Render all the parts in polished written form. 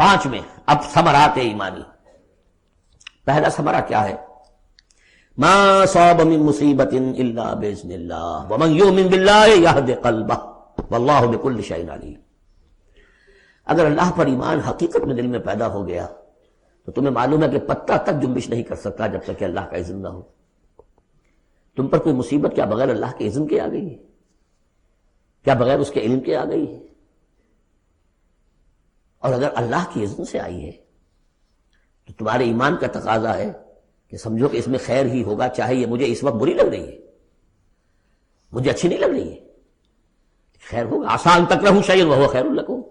5 میں اب ثمرات ایمانی. پہلا ثمرہ کیا ہے؟ ما صاب من مصیبت الا باذن اللہ ومن یؤمن باللہ یہد قلبہ واللہ بکل شیء علیم. اگر اللہ پر ایمان حقیقت میں دل میں پیدا ہو گیا تو تمہیں معلوم ہے کہ پتہ تک جنبش نہیں کر سکتا جب تک کہ اللہ کا اذن نہ ہو. تم پر کوئی مصیبت کیا بغیر اللہ کے اذن کے آ گئی ہے؟ کیا بغیر اس کے علم کے آ گئی ہے؟ اور اگر اللہ کی اذن سے آئی ہے تو تمہارے ایمان کا تقاضا ہے کہ سمجھو کہ اس میں خیر ہی ہوگا، چاہے یہ مجھے اس وقت بری لگ رہی ہے، مجھے اچھی نہیں لگ رہی ہے، خیر ہوگا. آسان تکرہوا شیئا وہو خیر لکم.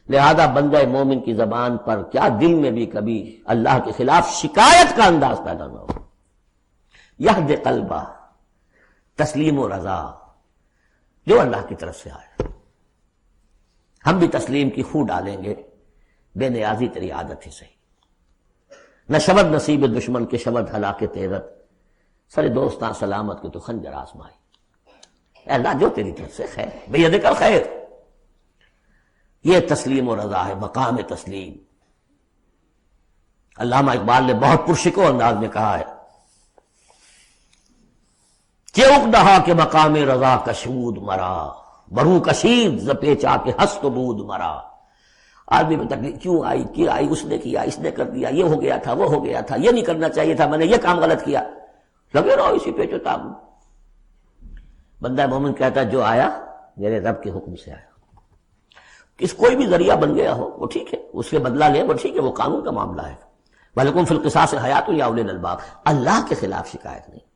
لہذا بندہ مومن کی زبان پر کیا دل میں بھی کبھی اللہ کے خلاف شکایت کا انداز پیدا نہ ہو. یہد قلبہ، تسلیم و رضا جو اللہ کی طرف سے آئے. ہم بھی تسلیم کی خو ڈالیں گے، بے نیازی تیری عادت ہی صحیح. نہ شبد نصیب دشمن کے شبد ہلاک تیرت، سر دوستاں سلامت کے تو خنجر آزمائی. اے اللہ جو تیری طرف سے خیر بیدک الخیر. یہ تسلیم و رضا ہے، مقام تسلیم. علامہ اقبال نے بہت پرشکو انداز میں کہا ہے کہ اقدہا کے مقام رضا کشود مرا برو کشید ز پیچا کے ہست بود مرا. آدمی میں تکلیف کیوں آئی، کیا آئی، اس نے کیا، اس نے کر دیا، یہ ہو گیا تھا، وہ ہو گیا تھا، یہ نہیں کرنا چاہیے تھا، میں نے یہ کام غلط کیا، لگے رہو اسی پیچ و تاب. بندہ مومن کہتا ہے جو آیا میرے رب کے حکم سے آیا. کوئی بھی ذریعہ بن گیا ہو وہ ٹھیک ہے، اس کے بدلہ لیں وہ ٹھیک ہے، وہ قانون کا معاملہ ہے. وَلَكُمْ فِي الْقِصَاصِ حَيَاةٌ يَا أُولِي الْأَلْبَابِ. اللہ کے خلاف شکایت نہیں.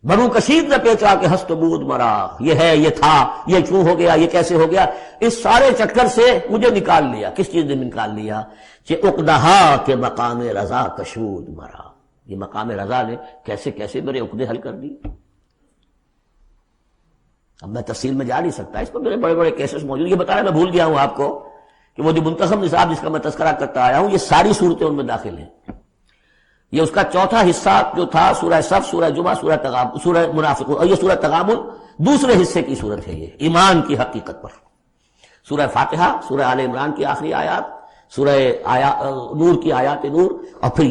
برو کشید نہ پیچا کہ ہست بود مرا، یہ ہے، یہ تھا، یہ کیوں ہو گیا، یہ کیسے ہو گیا، اس سارے چکر سے مجھے نکال لیا. کس چیز نے نکال لیا؟ کہ عقدہا کے مقام رضا کشود مرا. یہ مقام رضا نے کیسے کیسے میرے عقدے حل کر دی. اب میں تفصیل میں جا نہیں سکتا، اس پر میرے بڑے بڑے کیسز موجود. یہ بتایا میں بھول گیا ہوں آپ کو کہ وہ جو منتخب نصاب جس کا میں تذکرہ کرتا آیا ہوں یہ ساری صورتیں ان میں داخل ہیں. یہ اس کا چوتھا حصہ جو تھا سورہ صف، سورہ جمعہ، سورہ تغابن، سورہ منافقون، اور یہ سورہ تغابن دوسرے حصے کی صورت ہے. یہ ایمان کی حقیقت پر سورہ فاتحہ، سورہ آل عمران کی آخری آیات، سورہ نور کی آیات نور، اور پھر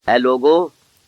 اے لوگو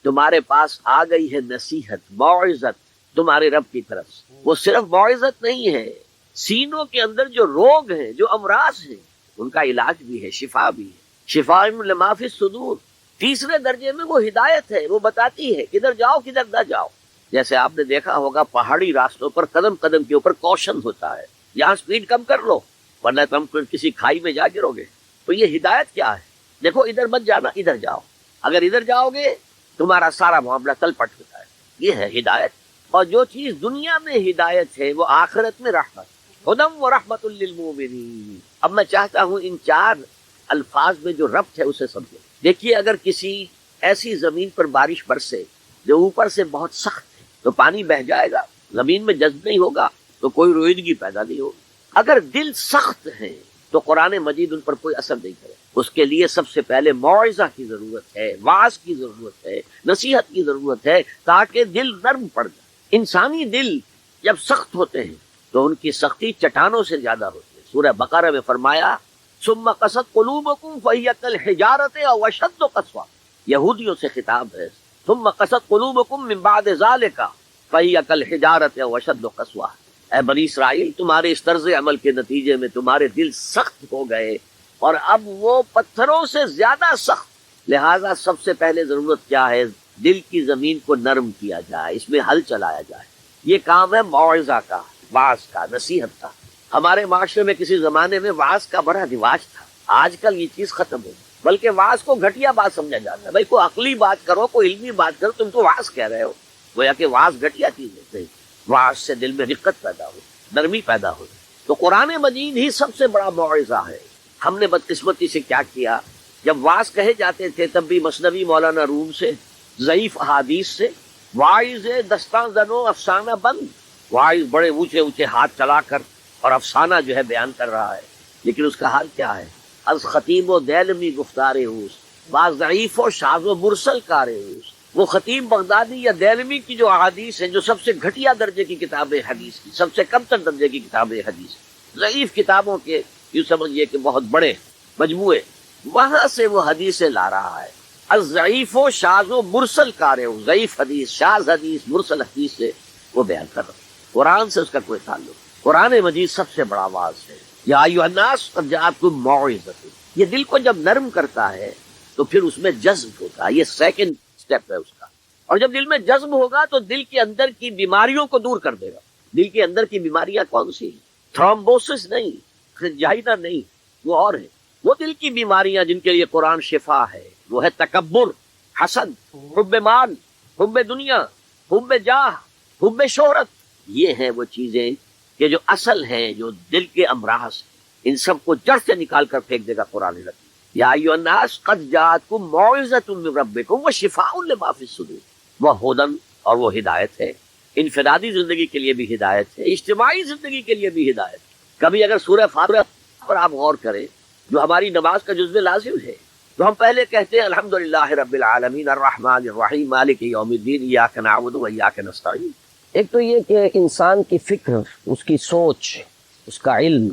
تمہارے پاس آ گئی ہے نصیحت، موعظت تمہارے رب کی طرف سے. وہ صرف موعظت نہیں ہے، سینوں کے اندر جو روگ ہیں، جو امراض ہیں، ان کا علاج بھی ہے، شفا بھی ہے. شفاء لما فی الصدور. تیسرے درجے میں وہ ہدایت ہے، وہ بتاتی ہے کدھر جاؤ کدھر نہ جاؤ. جیسے آپ نے دیکھا ہوگا پہاڑی راستوں پر قدم قدم کے اوپر کوشن ہوتا ہے، یہاں سپیڈ کم کر لو ورنہ تم کسی کھائی میں جا گرو گے. تو یہ ہدایت کیا ہے؟ دیکھو ادھر مت جانا، ادھر جاؤ. اگر ادھر جاؤ گے تمہارا سارا معاملہ تل پٹ ہوتا ہے. یہ ہے ہدایت. اور جو چیز دنیا میں ہدایت ہے وہ آخرت میں رحمت، ہدم و رحمت للمؤمنین. اب میں چاہتا ہوں ان 4 الفاظ میں جو ربط ہے اسے سمجھو. دیکھیے اگر کسی ایسی زمین پر بارش برسے جو اوپر سے بہت سخت ہے تو پانی بہہ جائے گا، زمین میں جذب نہیں ہوگا تو کوئی رویدگی پیدا نہیں ہوگی. اگر دل سخت ہے تو قرآن مجید ان پر کوئی اثر نہیں کرے. اس کے لیے سب سے پہلے موعظہ کی ضرورت ہے، وعظ کی ضرورت ہے، نصیحت کی ضرورت ہے تاکہ دل نرم پڑ جائے. انسانی دل جب سخت ہوتے ہیں تو ان کی سختی چٹانوں سے زیادہ ہوتی ہے. سورہ بقرہ میں فرمایا ثم قست قلوبکم فہی کالحجارۃ او اشد قسوہ. یہودیوں سے خطاب ہے. ثم قست قلوبکم من بعد ذلک فہی کالحجارۃ او اشد قسوہ. اے بنی اسرائیل تمہارے اس طرز عمل کے نتیجے میں تمہارے دل سخت ہو گئے اور اب وہ پتھروں سے زیادہ سخت. لہذا سب سے پہلے ضرورت کیا ہے؟ دل کی زمین کو نرم کیا جائے، اس میں حل چلایا جائے. یہ کام ہے موعظہ کا، وعظ کا، نصیحت کا. ہمارے معاشرے میں کسی زمانے میں وعظ کا بڑا رواج تھا. آج کل یہ چیز ختم ہو گئی، بلکہ وعظ کو گھٹیا بات سمجھا جاتا ہے. بھائی کوئی عقلی بات کرو، کوئی علمی بات کرو، تم تو وعظ کہہ رہے ہو. گویا کہ وعظ گھٹیا چیز ہے. وعظ سے دل میں رقت پیدا ہو، نرمی پیدا ہو. تو قرآن مجید ہی سب سے بڑا موعظہ ہے. ہم نے بدقسمتی سے کیا کیا، جب وعظ کہے جاتے تھے تب بھی مثنوی مولانا روم سے، ضعیف احادیث سے، واعظ دستان زنو افسانہ بند. واعظ بڑے اونچے اونچے ہاتھ چلا کر اور افسانہ جو ہے بیان کر رہا ہے، لیکن اس کا حال کیا ہے؟ از خطیب و دیلمی گفتار اوس، بعض ضعیف و شاذ و مرسل کار اوس. وہ خطیب بغدادی یا دیلمی کی جو احادیث ہیں، جو سب سے گھٹیا درجے کی کتاب حدیث کی، سب سے کم تر درجے کی کتاب حدیث، ضعیف کتابوں کے یوں سمجھیے کہ بہت بڑے مجموعے، وہاں سے وہ حدیثیں لا رہا ہے. الضعیف و شاذ و مرسل کارے، ضعیف حدیث، شاذ حدیث، مرسل حدیث سے وہ بیان کر رہا ہے. قرآن سے اس کا کوئی تعلق. قرآن مجید سب سے بڑا واعظ ہے. یا ایھا الناس قد جاءتکم موعظۃ، یہ دل کو جب نرم کرتا ہے تو پھر اس میں جذب ہوتا ہے. یہ سیکنڈ سٹیپ ہے اس کا. اور جب دل میں جذب ہوگا تو دل کے اندر کی بیماریوں کو دور کر دے گا. دل کے اندر کی بیماریاں کون سی؟ تھرومبوسس نہیں، خنجائنہ نہیں، وہ اور ہے. وہ دل کی بیماریاں جن کے لیے قرآن شفا ہے، وہ ہے تکبر، حسد، حب مال، حب دنیا، حب جاہ، حب شہرت. یہ ہیں وہ چیزیں کہ جو اصل ہیں، جو دل کے امراض ہیں. ان سب کو جڑ سے نکال کر پھینک دے گا قرآن رحیم. یا ایھا الناس قد جاءتکم موعظۃ من ربکم وشفاء لما فی الصدور. وہ ہدن، اور وہ ہدایت ہے. انفرادی زندگی کے لیے بھی ہدایت ہے، اجتماعی زندگی کے لیے بھی ہدایت. کبھی اگر سورہ فاتحہ پر آپ غور کریں جو ہماری نماز کا جزو لازم ہے، تو ہم پہلے کہتے ہیں الحمدللہ رب العالمین الرحمن الرحیم مالک یوم الدین ایاک نعبد و ایاک نستعین. ایک تو یہ کہ انسان کی فکر، اس کی سوچ، اس کا علم،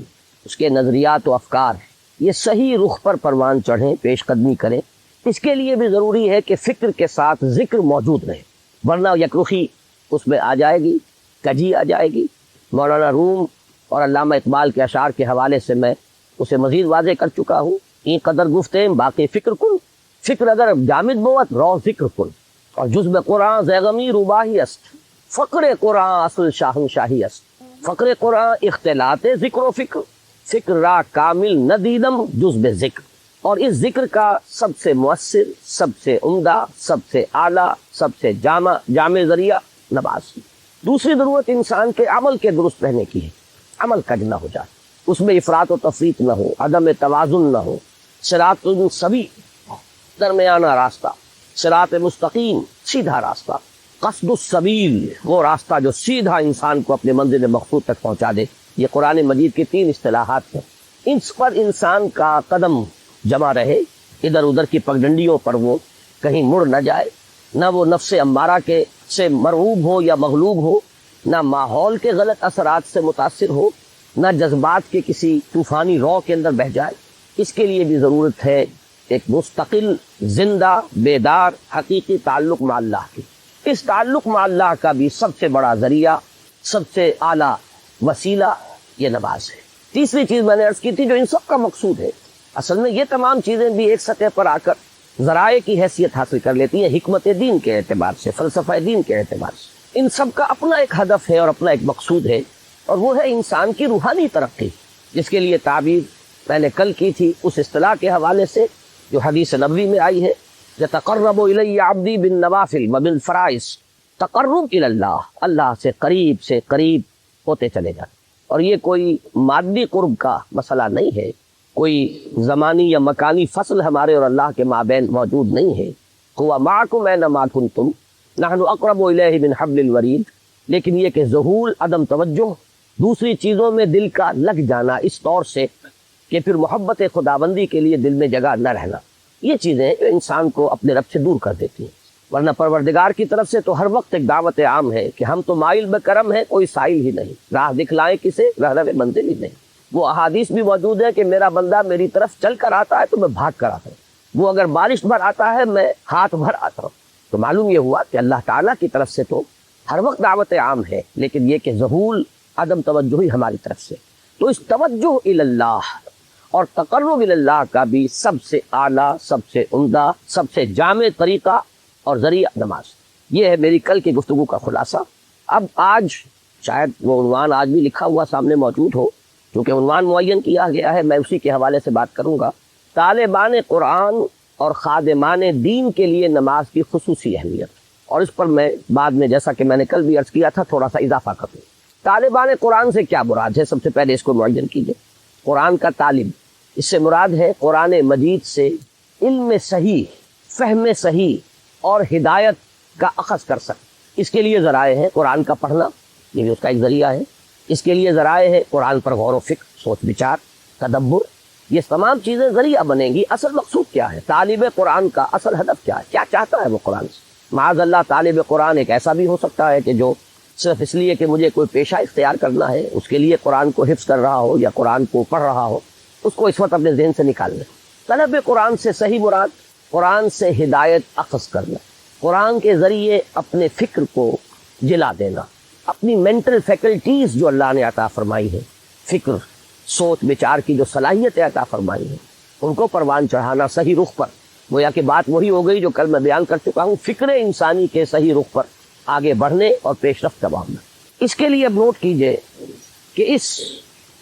اس کے نظریات و افکار یہ صحیح رخ پر پروان چڑھیں، پیش قدمی کریں. اس کے لیے بھی ضروری ہے کہ فکر کے ساتھ ذکر موجود رہے، ورنہ یک رخی اس میں آ جائے گی، کجی آ جائے گی. مولانا روم اور علامہ اقبال کے اشعار کے حوالے سے میں اسے مزید واضح کر چکا ہوں. این قدر گفتیں باقی فکر کن، فکر اگر جامد بوت رو ذکر کن. اور جزب قرآن زیغمی روباہی است، فقر قرآن اصل شاہی است. فقر قرآن اختلاط ذکر و فکر، فکر را کامل ندیدم جزب ذکر. اور اس ذکر کا سب سے مؤثر، سب سے عمدہ، سب سے اعلیٰ، سب سے جامع ذریعہ نماز. دوسری ضرورت انسان کے عمل کے درست رہنے کی ہے. عمل کج نہ ہو جائے، اس میں افراط و تفریط نہ ہو، عدم توازن نہ ہو. صراط سوی، درمیانہ راستہ، صراط مستقیم، سیدھا راستہ. قصد السبیل، وہ راستہ جو سیدھا انسان کو اپنے منزل مقصود تک پہنچا دے. یہ قرآن مجید کی 3 اصطلاحات ہیں. ان پر انسان کا قدم جمع رہے، ادھر ادھر کی پگڈنڈیوں پر وہ کہیں مڑ نہ جائے، نہ وہ نفس امارہ کے سے مرعوب ہو یا مغلوب ہو، نہ ماحول کے غلط اثرات سے متاثر ہو، نہ جذبات کے کسی طوفانی رو کے اندر بہہ جائے. اس کے لیے بھی ضرورت ہے ایک مستقل، زندہ، بیدار، حقیقی تعلق مع اللہ کی. اس تعلق مع اللہ کا بھی سب سے بڑا ذریعہ، سب سے اعلیٰ وسیلہ یہ نماز ہے. تیسری چیز میں نے عرض کی تھی جو ان سب کا مقصود ہے. اصل میں یہ تمام چیزیں بھی ایک سطح پر آ کر ذرائع کی حیثیت حاصل کر لیتی ہیں، حکمت دین کے اعتبار سے، فلسفہ دین کے اعتبار سے. ان سب کا اپنا ایک ہدف ہے اور اپنا ایک مقصود ہے، اور وہ ہے انسان کی روحانی ترقی، جس کے لیے تعبیر میں نے کل کی تھی اس اصطلاح کے حوالے سے جو حدیث نبوی میں آئی ہے. یتقرب الی عبدی بالنوافل وبالفرائض. تقرب الی اللہ، اللہ سے قریب ہوتے چلے جاتے. اور یہ کوئی مادی قرب کا مسئلہ نہیں ہے، کوئی زمانی یا مکانی فصل ہمارے اور اللہ کے مابین موجود نہیں ہے. ہوا معکم اینما کنتم نحن اقرب الیہ من حبل الورید. لیکن یہ کہ ظہور، عدم توجہ، دوسری چیزوں میں دل کا لگ جانا اس طور سے کہ پھر محبت خداوندی کے لیے دل میں جگہ نہ رہنا، یہ چیزیں جو انسان کو اپنے رب سے دور کر دیتی ہیں. ورنہ پروردگار کی طرف سے تو ہر وقت ایک دعوت عام ہے کہ ہم تو مائل بکرم ہیں، کوئی سائل ہی نہیں، راہ دکھلائیں کسے، رہنم منزل ہی نہیں. وہ احادیث بھی موجود ہے کہ میرا بندہ میری طرف چل کر آتا ہے تو میں بھاگ کر آتا ہوں، وہ اگر بارش بھر آتا ہے میں ہاتھ بھر آتا ہوں. تو معلوم یہ ہوا کہ اللہ تعالیٰ کی طرف سے تو ہر وقت دعوت عام ہے، لیکن یہ کہ ظہور، عدم توجہ ہی ہماری طرف سے. تو اس توجہ الی اللہ اور تقرب الی اللہ کا بھی سب سے اعلیٰ، سب سے عمدہ، سب سے جامع طریقہ اور ذریعہ نماز. یہ ہے میری کل کی گفتگو کا خلاصہ. اب آج شاید وہ عنوان آج بھی لکھا ہوا سامنے موجود ہو، چونکہ عنوان معین کیا گیا ہے، میں اسی کے حوالے سے بات کروں گا. طالبان قرآن اور خادمان دین کے لیے نماز کی خصوصی اہمیت. اور اس پر میں بعد میں، جیسا کہ میں نے کل بھی عرض کیا تھا، تھوڑا سا اضافہ کروں. طالبان قرآن سے کیا مراد ہے؟ سب سے پہلے اس کو معین کیجئے. قرآن کا طالب، اس سے مراد ہے قرآن مجید سے علم صحیح، فہم صحیح اور ہدایت کا اخذ کر سکے. اس کے لیے ذرائع ہے قرآن کا پڑھنا، یہ بھی اس کا ایک ذریعہ ہے. اس کے لیے ذرائع ہے قرآن پر غور و فکر، سوچ بچار، تدبر. یہ تمام چیزیں ذریعہ بنیں گی. اصل مقصود کیا ہے؟ طالب قرآن کا اصل ہدف کیا ہے؟ کیا چاہتا ہے وہ قرآن سے؟ معاذ اللہ طالب قرآن ایک ایسا بھی ہو سکتا ہے کہ جو صرف اس لیے کہ مجھے کوئی پیشہ اختیار کرنا ہے، اس کے لیے قرآن کو حفظ کر رہا ہو یا قرآن کو پڑھ رہا ہو. اس کو اس وقت اپنے ذہن سے نکال لیں۔ طلب قرآن سے صحیح مراد قرآن سے ہدایت اخذ کرنا، قرآن کے ذریعے اپنے فکر کو جلا دینا، اپنی مینٹل فیکلٹیز جو اللہ نے عطا فرمائی ہے، فکر سوچ بچار کی جو صلاحیتیں عطا فرمائی ہیں، ان کو پروان چڑھانا صحیح رخ پر۔ گویا کہ بات وہی ہو گئی جو کل میں بیان کر چکا ہوں، فکر انسانی کے صحیح رخ پر آگے بڑھنے اور پیش رفت کا معاملہ۔ اس کے لیے اب نوٹ کیجئے کہ اس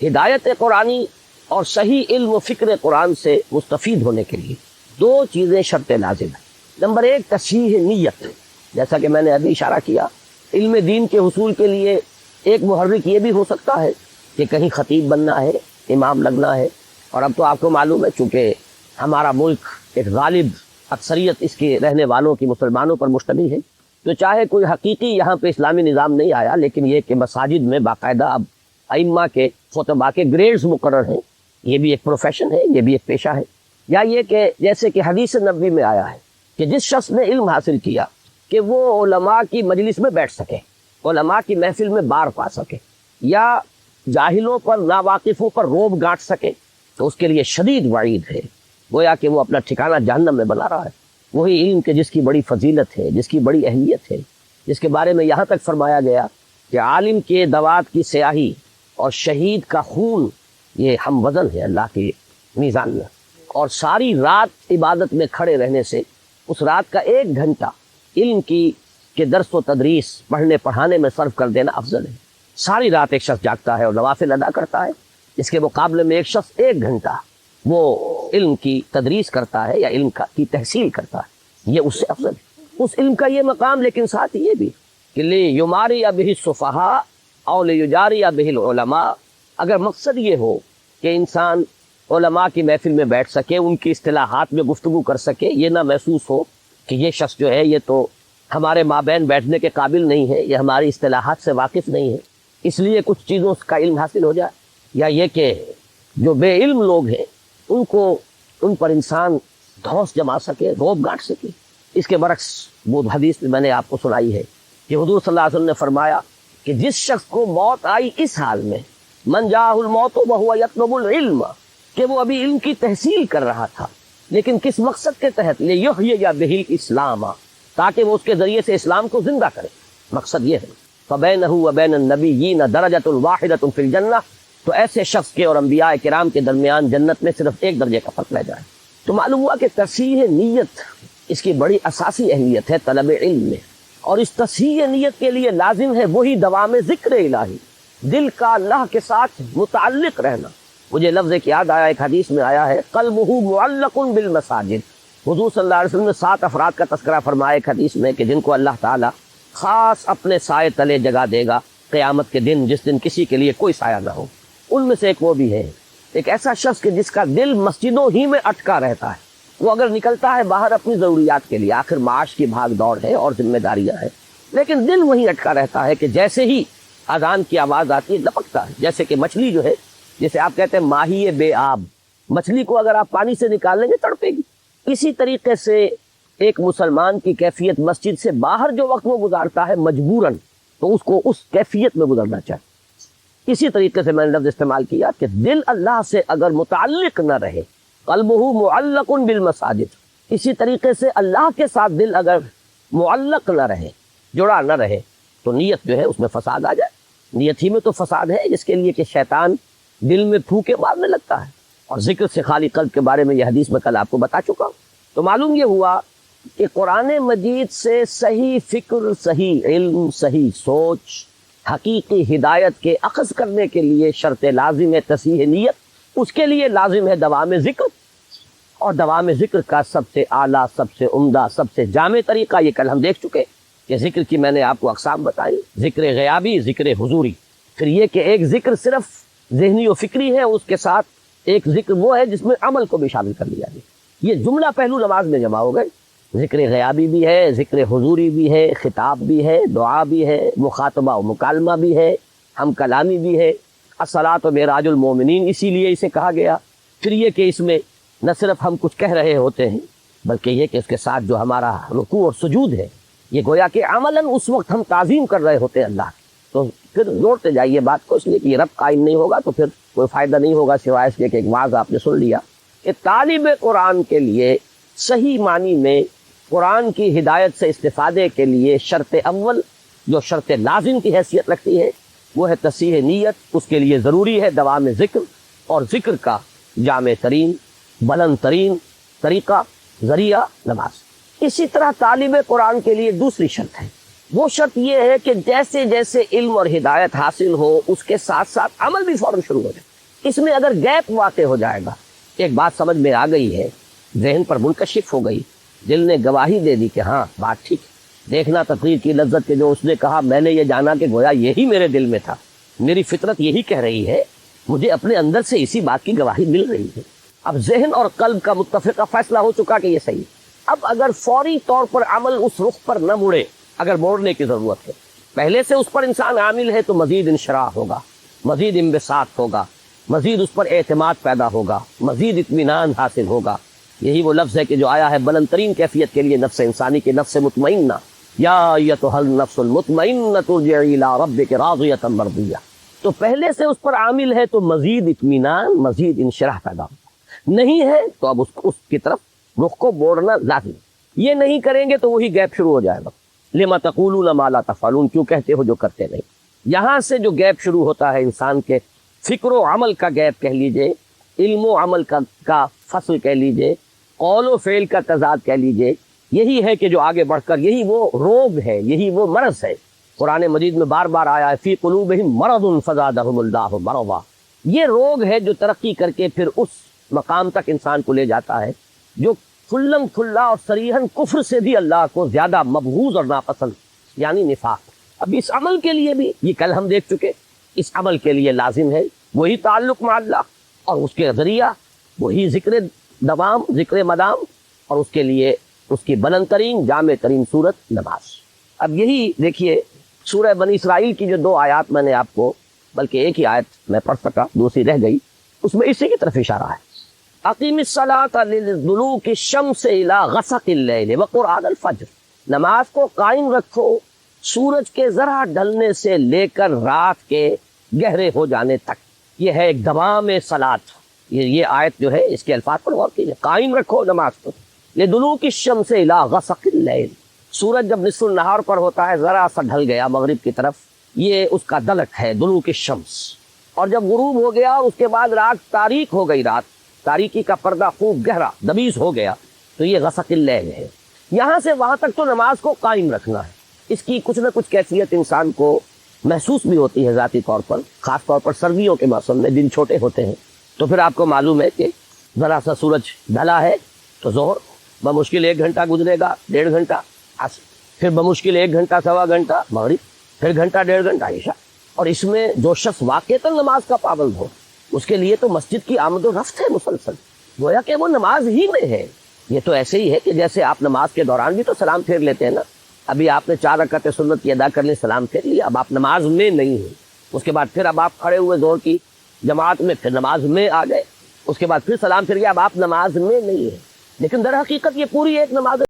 ہدایت قرآنی اور صحیح علم و فکر قرآن سے مستفید ہونے کے لیے دو چیزیں شرط لازم ہیں۔ نمبر ایک، تصحیح نیت، جیسا کہ میں نے ابھی اشارہ کیا، علم دین کے حصول کے لیے ایک محرک یہ بھی ہو سکتا ہے کہ کہیں خطیب بننا ہے، امام لگنا ہے، اور اب تو آپ کو معلوم ہے چونکہ ہمارا ملک ایک غالب اکثریت اس کے رہنے والوں کی مسلمانوں پر مشتمل ہے، تو چاہے کوئی حقیقی یہاں پہ اسلامی نظام نہیں آیا، لیکن یہ کہ مساجد میں باقاعدہ اب ائمہ کے خطباء کے گریڈز مقرر ہیں، یہ بھی ایک پروفیشن ہے، یہ بھی ایک پیشہ ہے۔ یا یہ کہ جیسے کہ حدیث نبوی میں آیا ہے کہ جس شخص نے علم حاصل کیا کہ وہ علماء کی مجلس میں بیٹھ سکے، علماء کی محفل میں بار پا سکے، یا جاہلوں پر ناواقفوں پر روب گانٹ سکے، تو اس کے لیے شدید وعید ہے، گویا کہ وہ اپنا ٹھکانہ جہنم میں بنا رہا ہے۔ وہی علم کے جس کی بڑی فضیلت ہے، جس کی بڑی اہمیت ہے، جس کے بارے میں یہاں تک فرمایا گیا کہ عالم کے دوات کی سیاہی اور شہید کا خون یہ ہم وزن ہے اللہ کے میزان میں، اور ساری رات عبادت میں کھڑے رہنے سے اس رات کا 1 گھنٹہ علم کی کے درس و تدریس پڑھنے پڑھانے میں صرف کر دینا افضل ہے۔ ساری رات ایک شخص جاگتا ہے اور نوافل ادا کرتا ہے، اس کے مقابلے میں ایک شخص 1 گھنٹہ وہ علم کی تدریس کرتا ہے یا علم کی تحصیل کرتا ہے، یہ اس سے افضل ہے۔ اس علم کا یہ مقام، لیکن ساتھ یہ بھی کہ لیماری بہ السفہاء او لیجاری بہ العلماء، اگر مقصد یہ ہو کہ انسان علماء کی محفل میں بیٹھ سکے، ان کی اصطلاحات میں گفتگو کر سکے، یہ نہ محسوس ہو کہ یہ شخص جو ہے یہ تو ہمارے مابین بیٹھنے کے قابل نہیں ہے، یہ ہماری اصطلاحات سے واقف نہیں ہے، اس لیے کچھ چیزوں کا علم حاصل ہو جائے، یا یہ کہ جو بے علم لوگ ہیں ان پر انسان دھوس جما سکے، روب گانٹ سکے۔ اس کے برعکس وہ حدیث میں نے آپ کو سنائی ہے کہ حضور صلی اللہ علیہ وسلم نے فرمایا کہ جس شخص کو موت آئی اس حال میں، من جاءہ الموت وہو یطلب العلم، کہ وہ ابھی علم کی تحصیل کر رہا تھا، لیکن کس مقصد کے تحت، لیحیی بہ الاسلام، تاکہ وہ اس کے ذریعے سے اسلام کو زندہ کرے، مقصد یہ ہے۔ فبینہ وبین النبیین درجۃ واحدۃ فی الجنہ، تو ایسے شخص کے اور انبیاء کرام کے درمیان جنت میں صرف 1 درجے کا فرق رہ جائے۔ تو معلوم ہوا کہ تصحیح نیت اس کی بڑی اساسی اہمیت ہے طلب علم میں، اور اس تصحیح نیت کے لیے لازم ہے وہی دوام ذکر الہی، دل کا اللہ کے ساتھ متعلق رہنا۔ مجھے لفظ ایک یاد آیا، ایک حدیث میں آیا ہے قلبہ معلق بالمساجد، حضور صلی اللہ علیہ وسلم نے 7 افراد کا تذکرہ فرمایا ایک حدیث میں کہ جن کو اللہ تعالیٰ خاص اپنے سائے تلے جگہ دے گا قیامت کے دن، جس دن کسی کے لیے کوئی سایہ نہ ہو۔ ان میں سے ایک وہ بھی ہے، ایک ایسا شخص کہ جس کا دل مسجدوں ہی میں اٹکا رہتا ہے، وہ اگر نکلتا ہے باہر اپنی ضروریات کے لیے، آخر معاش کی بھاگ دوڑ ہے اور ذمہ داریاں ہیں، لیکن دل وہیں اٹکا رہتا ہے کہ جیسے ہی اذان کی آواز آتی ہے لپکتا ہے، جیسے کہ مچھلی جو ہے، جسے آپ کہتے ہیں ماہی بے آب، مچھلی کو اگر آپ پانی سے نکال لیں گے تڑپے گی۔ اسی طریقے سے ایک مسلمان کی کیفیت مسجد سے باہر جو وقت وہ گزارتا ہے مجبوراً، تو اس کو اس کیفیت میں گزرنا چاہیے۔ اسی طریقے سے میں نے لفظ استعمال کیا کہ دل اللہ سے اگر متعلق نہ رہے، قلبہ معلق بالمساجد، اسی طریقے سے اللہ کے ساتھ دل اگر معلق نہ رہے، جڑا نہ رہے، تو نیت جو ہے اس میں فساد آ جائے۔ نیت ہی میں تو فساد ہے، جس کے لیے کہ شیطان دل میں پھونکے مارنے لگتا ہے، اور ذکر سے خالی قلب کے بارے میں یہ حدیث میں کل آپ کو بتا چکا ہوں۔ تو معلوم یہ ہوا کہ قرآن مجید سے صحیح فکر، صحیح علم، صحیح سوچ، حقیقی ہدایت کے اخذ کرنے کے لیے شرط لازم ہے تصحیح نیت، اس کے لیے لازم ہے دوام ذکر، اور دوام ذکر کا سب سے اعلیٰ، سب سے عمدہ، سب سے جامع طریقہ یہ کل ہم دیکھ چکے کہ ذکر کی میں نے آپ کو اقسام بتائی، ذکر غیابی، ذکر حضوری، پھر یہ کہ ایک ذکر صرف ذہنی و فکری ہے، اس کے ساتھ ایک ذکر وہ ہے جس میں عمل کو بھی شامل کر لیا گیا۔ یہ جملہ پہلو نماز میں جمع ہو گئے، ذکر غیابی بھی ہے، ذکر حضوری بھی ہے، خطاب بھی ہے، دعا بھی ہے، مخاطبہ و مکالمہ بھی ہے، ہم کلامی بھی ہے، الصلاۃ و معراج المومنین اسی لیے اسے کہا گیا۔ پھر یہ کہ اس میں نہ صرف ہم کچھ کہہ رہے ہوتے ہیں، بلکہ یہ کہ اس کے ساتھ جو ہمارا رکوع اور سجود ہے، یہ گویا کہ عملاً اس وقت ہم تعظیم کر رہے ہوتے ہیں اللہ کی۔ تو پھر جوڑتے جائیے بات کو، اس لیے کہ یہ رب قائم نہیں ہوگا تو پھر کوئی فائدہ نہیں ہوگا سوائے اس کے کہ ایک واعظ آپ نے سن لیا کہ طالب قرآن کے لیے صحیح معنی میں قرآن کی ہدایت سے استفادے کے لیے شرط اول جو شرط لازم کی حیثیت رکھتی ہے وہ ہے تصحیح نیت. اس کے لیے ضروری ہے دوام ذکر، اور ذکر کا جامع ترین بلند ترین طریقہ ذریعہ نماز. اسی طرح طالب قرآن کے لیے دوسری شرط ہے، وہ شرط یہ ہے کہ جیسے جیسے علم اور ہدایت حاصل ہو اس کے ساتھ ساتھ عمل بھی فوراً شروع ہو جائے. اس میں اگر گیپ واقع ہو جائے گا، ایک بات سمجھ میں آ گئی ہے، ذہن پر منکشف ہو گئی، دل نے گواہی دے دی کہ ہاں بات ٹھیک ہے، دیکھنا تقریر کی لذت کے جو اس نے کہا میں نے یہ جانا کہ گویا یہی میرے دل میں تھا، میری فطرت یہی کہہ رہی ہے، مجھے اپنے اندر سے اسی بات کی گواہی مل رہی ہے. اب ذہن اور قلب کا متفقہ فیصلہ ہو چکا کہ یہ صحیح ہے. اب اگر فوری طور پر عمل اس رخ پر نہ مڑے، اگر موڑنے کی ضرورت ہے، پہلے سے اس پر انسان عامل ہے تو مزید انشراح ہوگا، مزید انبساط ہوگا، مزید اس پر اعتماد پیدا ہوگا، مزید اطمینان حاصل ہوگا. یہی وہ لفظ ہے کہ جو آیا ہے بلند ترین کیفیت کے لیے نفس انسانی کی، نفس مطمئنہ، یا ایتھا النفس المطمئنہ ارجعی الی ربک راضیۃ مرضیہ. تو پہلے سے اس پر عامل ہے تو مزید اطمینان، مزید انشراح پیدا ہوگا. نہیں ہے تو اب اس کی طرف رخ کو موڑنا لازم. یہ نہیں کریں گے تو وہی گیپ شروع ہو جائے گا. لما تقولون ما لا تفعلون، کیوں کہتے ہو جو کرتے نہیں. یہاں سے جو گیپ شروع ہوتا ہے انسان کے فکر و عمل کا گیپ کہہ لیجئے، علم و عمل کا فصل کہہ لیجئے، قول و فعل کا تضاد کہہ لیجئے، یہی ہے کہ جو آگے بڑھ کر یہی وہ روگ ہے، یہی وہ مرض ہے. قرآن مجید میں بار بار آیا ہے فی قلوبہم مرض فزادہم اللہ مرضا. یہ روگ ہے جو ترقی کر کے پھر اس مقام تک انسان کو لے جاتا ہے جو کھلم کھلا اور صریحاً کفر سے بھی اللہ کو زیادہ مبغوض اور ناپسند، یعنی نفاق. اب اس عمل کے لیے بھی یہ کل ہم دیکھ چکے، اس عمل کے لیے لازم ہے وہی تعلق مع اللہ، اور اس کے ذریعہ وہی ذکر دوام، ذکر مدام، اور اس کے لیے اس کی بلند ترین جامع ترین صورت نماز. اب یہی دیکھیے سورہ بنی اسرائیل کی جو 2 آیات میں نے آپ کو، بلکہ ایک ہی آیت میں پڑھ سکا، دوسری رہ گئی، اس میں اسی کی طرف اشارہ ہے. اقیم الصلاۃ لدلوک الشمس الی غسق اللیل وقرآن الفجر. نماز کو قائم رکھو سورج کے ذرا ڈھلنے سے لے کر رات کے گہرے ہو جانے تک. یہ ہے ایک دوام صلاۃ. یہ آیت جو ہے اس کے الفاظ پر غور کیجیے. قائم رکھو نماز کو لدلوک الشمس الی غسق اللیل. سورج جب نصف النہار پر ہوتا ہے، ذرا سا ڈھل گیا مغرب کی طرف، یہ اس کا دلک ہے دلوک الشمس. اور جب غروب ہو گیا اور اس کے بعد رات تاریک ہو گئی، رات تاریکی کا پردہ خوب گہرا دبیز ہو گیا، تو یہ غسق اللیل ہے. یہاں سے وہاں تک تو نماز کو قائم رکھنا ہے. اس کی کچھ نہ کچھ کیفیت انسان کو محسوس بھی ہوتی ہے ذاتی طور پر، خاص طور پر سردیوں کے موسم میں دن چھوٹے ہوتے ہیں. تو پھر آپ کو معلوم ہے کہ ذرا سا سورج ڈھلا ہے تو ظہر بمشکل 1 گھنٹہ گزرے گا، 1.5 گھنٹہ عصر، پھر بمشکل 1 گھنٹہ سوا گھنٹہ مغرب، پھر گھنٹہ 1.5 گھنٹہ عشاء. اور اس میں جو شخص واقعتاً نماز کا پابند ہو اس کے لیے تو مسجد کی آمد و رفت ہے مسلسل، گویا کہ وہ نماز ہی میں ہے. یہ تو ایسے ہی ہے کہ جیسے آپ نماز کے دوران بھی تو سلام پھیر لیتے ہیں نا. ابھی آپ نے 4 رکعت سنت کی ادا کر لی، سلام پھیر لیا، اب آپ نماز میں نہیں ہیں. اس کے بعد پھر اب آپ کھڑے ہوئے ظہر کی جماعت میں، پھر نماز میں آ گئے، اس کے بعد پھر سلام پھر گیا، اب آپ نماز میں نہیں ہیں. لیکن در حقیقت یہ پوری ایک نماز